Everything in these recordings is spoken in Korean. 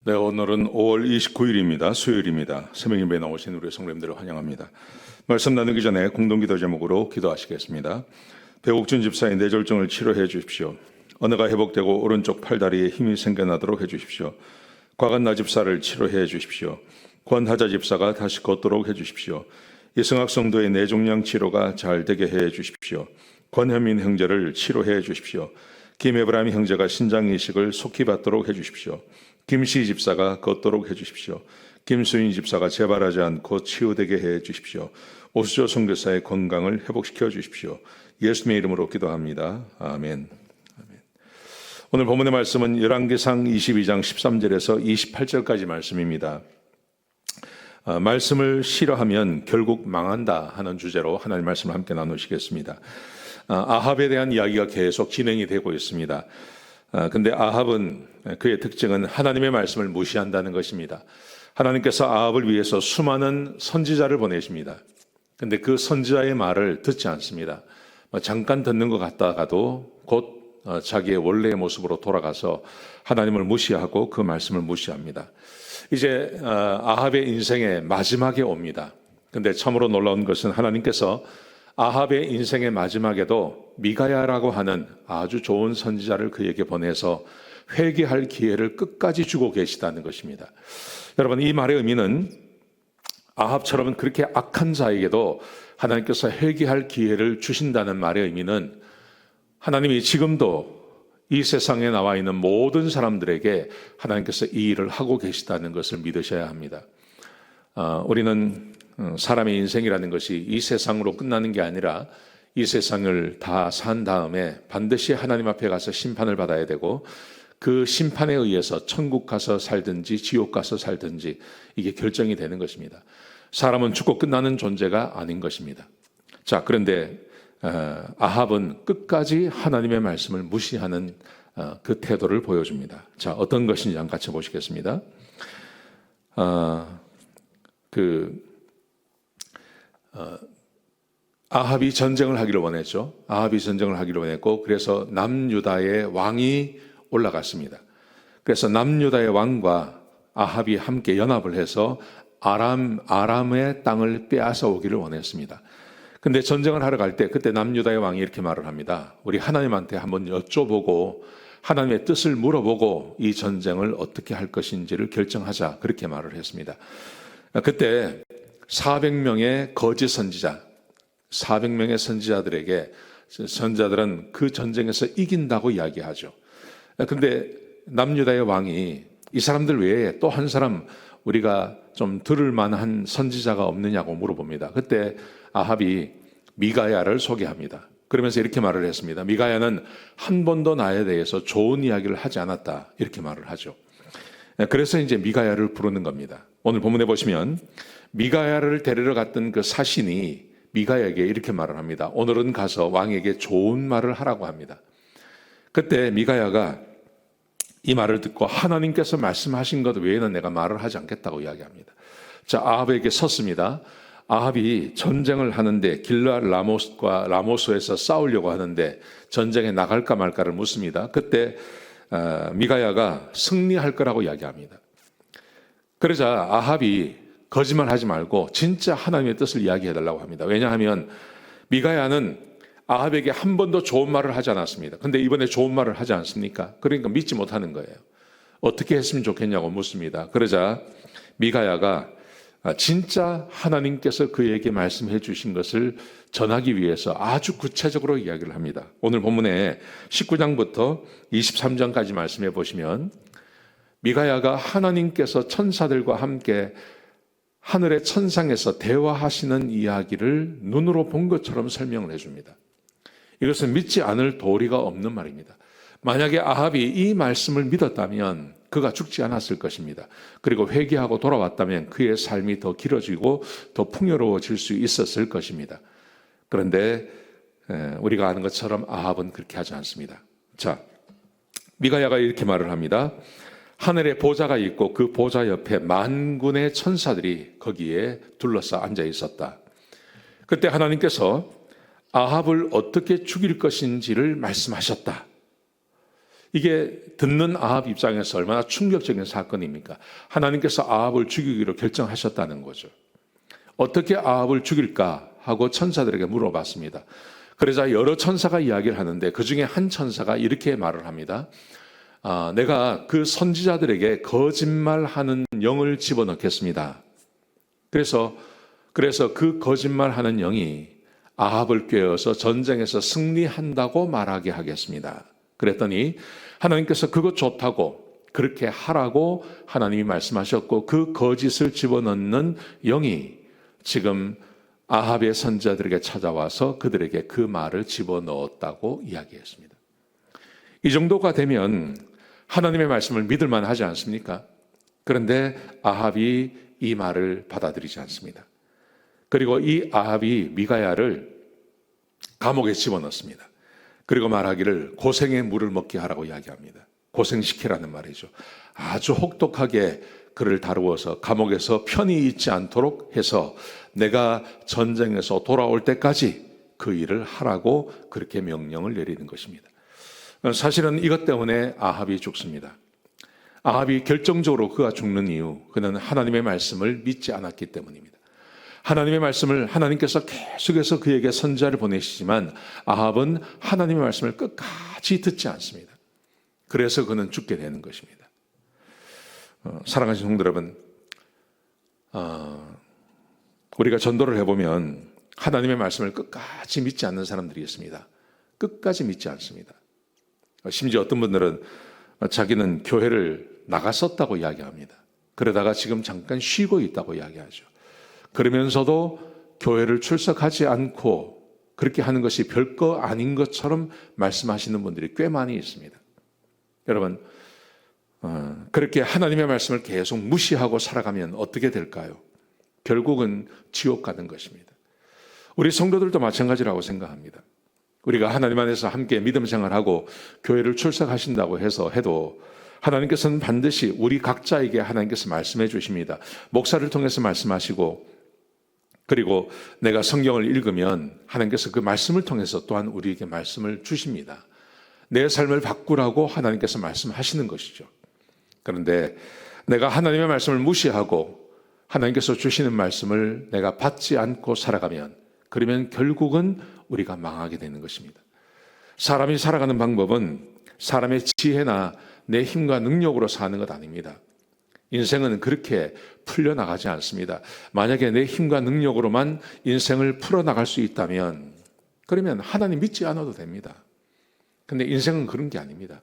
네, 오늘은 5월 29일입니다. 수요일입니다. 새벽예배에 나오신 우리 성도님들을 환영합니다. 말씀 나누기 전에 공동기도 제목으로 기도하시겠습니다. 배옥준 집사의 뇌졸중을 치료해 주십시오. 언어가 회복되고 오른쪽 팔다리에 힘이 생겨나도록 해주십시오. 곽한나 집사를 치료해 주십시오. 권하자 집사가 다시 걷도록 해주십시오. 이승학 성도의 뇌종양 치료가 잘 되게 해 주십시오. 권현민 형제를 치료해 주십시오. 김에브라임 형제가 신장 이식을 속히 받도록 해주십시오. 김시 집사가 걷도록 해주십시오. 김수인 집사가 재발하지 않고 치유되게 해주십시오. 오수조 선교사의 건강을 회복시켜 주십시오. 예수님의 이름으로 기도합니다. 아멘. 오늘 본문의 말씀은 열왕기상 22장 13절에서 28절까지 말씀입니다. 말씀을 싫어하면 결국 망한다 하는 주제로 하나님의 말씀을 함께 나누시겠습니다. 아합에 대한 이야기가 계속 진행이 되고 있습니다. 근데 아합은 그의 특징은 하나님의 말씀을 무시한다는 것입니다. 하나님께서 아합을 위해서 수많은 선지자를 보내십니다. 근데 그 선지자의 말을 듣지 않습니다. 잠깐 듣는 것 같다가도 곧 자기의 원래의 모습으로 돌아가서 하나님을 무시하고 그 말씀을 무시합니다. 이제 아합의 인생의 마지막에 옵니다. 근데 참으로 놀라운 것은 하나님께서 아합의 인생의 마지막에도 미가야라고 하는 아주 좋은 선지자를 그에게 보내서 회개할 기회를 끝까지 주고 계시다는 것입니다. 여러분, 이 말의 의미는 아합처럼 그렇게 악한 자에게도 하나님께서 회개할 기회를 주신다는 말의 의미는 하나님이 지금도 이 세상에 나와 있는 모든 사람들에게 하나님께서 이 일을 하고 계시다는 것을 믿으셔야 합니다. 우리는 사람의 인생이라는 것이 이 세상으로 끝나는 게 아니라 이 세상을 다 산 다음에 반드시 하나님 앞에 가서 심판을 받아야 되고 그 심판에 의해서 천국 가서 살든지 지옥 가서 살든지 이게 결정이 되는 것입니다. 사람은 죽고 끝나는 존재가 아닌 것입니다. 자, 그런데 아합은 끝까지 하나님의 말씀을 무시하는 그 태도를 보여줍니다. 자, 어떤 것인지 한번 같이 보시겠습니다. 아합이 전쟁을 하기를 원했죠. 아합이 전쟁을 하기를 원했고 그래서 남유다의 왕이 올라갔습니다. 그래서 남유다의 왕과 아합이 함께 연합을 해서 아람의 땅을 빼앗아 오기를 원했습니다. 근데 전쟁을 하러 갈 때 그때 남유다의 왕이 이렇게 말을 합니다. 우리 하나님한테 한번 여쭤보고 하나님의 뜻을 물어보고 이 전쟁을 어떻게 할 것인지를 결정하자, 그렇게 말을 했습니다. 그때 400명의 거짓 선지자, 400명의 선지자들에게 선지자들은 그 전쟁에서 이긴다고 이야기하죠. 그런데 남유다의 왕이 이 사람들 외에 또 한 사람 우리가 좀 들을 만한 선지자가 없느냐고 물어봅니다. 그때 아합이 미가야를 소개합니다. 그러면서 이렇게 말을 했습니다. 미가야는 한 번도 나에 대해서 좋은 이야기를 하지 않았다, 이렇게 말을 하죠. 그래서 이제 미가야를 부르는 겁니다. 오늘 본문에 보시면 미가야를 데리러 갔던 그 사신이 미가야에게 이렇게 말을 합니다. 오늘은 가서 왕에게 좋은 말을 하라고 합니다. 그때 미가야가 이 말을 듣고 하나님께서 말씀하신 것 외에는 내가 말을 하지 않겠다고 이야기합니다. 자, 아합에게 섰습니다. 아합이 전쟁을 하는데 길르앗 라모스에서 싸우려고 하는데 전쟁에 나갈까 말까를 묻습니다. 그때 미가야가 승리할 거라고 이야기합니다. 그러자 아합이 거짓말하지 말고 진짜 하나님의 뜻을 이야기해달라고 합니다. 왜냐하면 미가야는 아합에게 한 번도 좋은 말을 하지 않았습니다. 근데 이번에 좋은 말을 하지 않습니까? 그러니까 믿지 못하는 거예요. 어떻게 했으면 좋겠냐고 묻습니다. 그러자 미가야가 진짜 하나님께서 그에게 말씀해 주신 것을 전하기 위해서 아주 구체적으로 이야기를 합니다. 오늘 본문에 19장부터 23장까지 말씀해 보시면 미가야가 하나님께서 천사들과 함께 하늘의 천상에서 대화하시는 이야기를 눈으로 본 것처럼 설명을 해줍니다. 이것은 믿지 않을 도리가 없는 말입니다. 만약에 아합이 이 말씀을 믿었다면 그가 죽지 않았을 것입니다. 그리고 회개하고 돌아왔다면 그의 삶이 더 길어지고 더 풍요로워질 수 있었을 것입니다. 그런데 우리가 아는 것처럼 아합은 그렇게 하지 않습니다. 자, 미가야가 이렇게 말을 합니다. 하늘에 보좌가 있고 그 보좌 옆에 만군의 천사들이 거기에 둘러싸 앉아 있었다. 그때 하나님께서 아합을 어떻게 죽일 것인지를 말씀하셨다. 이게 듣는 아합 입장에서 얼마나 충격적인 사건입니까? 하나님께서 아합을 죽이기로 결정하셨다는 거죠. 어떻게 아합을 죽일까 하고 천사들에게 물어봤습니다. 그러자 여러 천사가 이야기를 하는데 그중에 한 천사가 이렇게 말을 합니다. 내가 그 선지자들에게 거짓말하는 영을 집어넣겠습니다. 그래서 그 거짓말하는 영이 아합을 꾀어서 전쟁에서 승리한다고 말하게 하겠습니다. 그랬더니 하나님께서 그것 좋다고 그렇게 하라고 하나님이 말씀하셨고 그 거짓을 집어넣는 영이 지금 아합의 선지자들에게 찾아와서 그들에게 그 말을 집어넣었다고 이야기했습니다. 이 정도가 되면 하나님의 말씀을 믿을 만하지 않습니까? 그런데 아합이 이 말을 받아들이지 않습니다. 그리고 이 아합이 미가야를 감옥에 집어넣습니다. 그리고 말하기를 고생의 물을 먹게 하라고 이야기합니다. 고생시키라는 말이죠. 아주 혹독하게 그를 다루어서 감옥에서 편히 있지 않도록 해서 내가 전쟁에서 돌아올 때까지 그 일을 하라고 그렇게 명령을 내리는 것입니다. 사실은 이것 때문에 아합이 죽습니다. 아합이 결정적으로 그가 죽는 이유, 그는 하나님의 말씀을 믿지 않았기 때문입니다. 하나님의 말씀을 하나님께서 계속해서 그에게 선지자를 보내시지만 아합은 하나님의 말씀을 끝까지 듣지 않습니다. 그래서 그는 죽게 되는 것입니다. 사랑하는 성도 여러분, 우리가 전도를 해보면 하나님의 말씀을 끝까지 믿지 않는 사람들이 있습니다. 끝까지 믿지 않습니다. 심지어 어떤 분들은 자기는 교회를 나갔었다고 이야기합니다. 그러다가 지금 잠깐 쉬고 있다고 이야기하죠. 그러면서도 교회를 출석하지 않고 그렇게 하는 것이 별거 아닌 것처럼 말씀하시는 분들이 꽤 많이 있습니다. 여러분, 그렇게 하나님의 말씀을 계속 무시하고 살아가면 어떻게 될까요? 결국은 지옥 가는 것입니다. 우리 성도들도 마찬가지라고 생각합니다. 우리가 하나님 안에서 함께 믿음 생활하고 교회를 출석하신다고 해도 하나님께서는 반드시 우리 각자에게 하나님께서 말씀해 주십니다. 목사를 통해서 말씀하시고 그리고 내가 성경을 읽으면 하나님께서 그 말씀을 통해서 또한 우리에게 말씀을 주십니다. 내 삶을 바꾸라고 하나님께서 말씀하시는 것이죠. 그런데 내가 하나님의 말씀을 무시하고 하나님께서 주시는 말씀을 내가 받지 않고 살아가면 그러면 결국은 우리가 망하게 되는 것입니다. 사람이 살아가는 방법은 사람의 지혜나 내 힘과 능력으로 사는 것 아닙니다. 인생은 그렇게 풀려나가지 않습니다. 만약에 내 힘과 능력으로만 인생을 풀어나갈 수 있다면 그러면 하나님 믿지 않아도 됩니다. 근데 인생은 그런 게 아닙니다.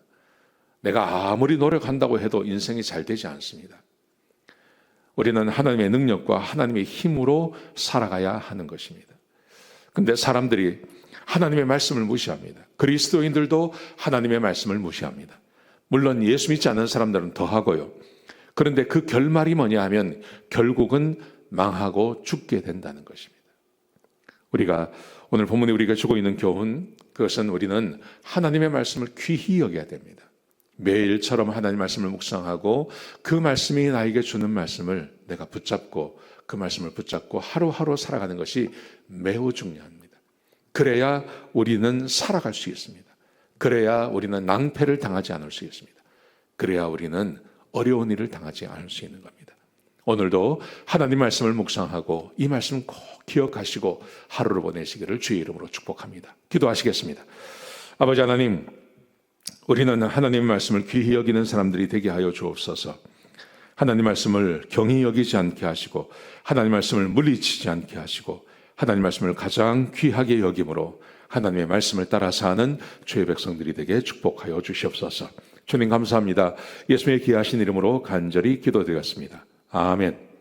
내가 아무리 노력한다고 해도 인생이 잘 되지 않습니다. 우리는 하나님의 능력과 하나님의 힘으로 살아가야 하는 것입니다. 근데 사람들이 하나님의 말씀을 무시합니다. 그리스도인들도 하나님의 말씀을 무시합니다. 물론 예수 믿지 않는 사람들은 더 하고요. 그런데 그 결말이 뭐냐 하면 결국은 망하고 죽게 된다는 것입니다. 우리가 오늘 본문에 우리가 주고 있는 교훈, 그것은 우리는 하나님의 말씀을 귀히 여겨야 됩니다. 매일처럼 하나님의 말씀을 묵상하고 그 말씀이 나에게 주는 말씀을 내가 붙잡고 그 말씀을 붙잡고 하루하루 살아가는 것이 매우 중요합니다. 그래야 우리는 살아갈 수 있습니다. 그래야 우리는 낭패를 당하지 않을 수 있습니다. 그래야 우리는 어려운 일을 당하지 않을 수 있는 겁니다. 오늘도 하나님 말씀을 묵상하고 이 말씀 꼭 기억하시고 하루를 보내시기를 주의 이름으로 축복합니다. 기도하시겠습니다. 아버지 하나님, 우리는 하나님의 말씀을 귀히 여기는 사람들이 되게 하여 주옵소서. 하나님 말씀을 경히 여기지 않게 하시고 하나님 말씀을 물리치지 않게 하시고 하나님 말씀을 가장 귀하게 여김으로 하나님의 말씀을 따라 사는 주의 백성들이 되게 축복하여 주시옵소서. 주님 감사합니다. 예수님의 귀하신 이름으로 간절히 기도드렸습니다. 아멘.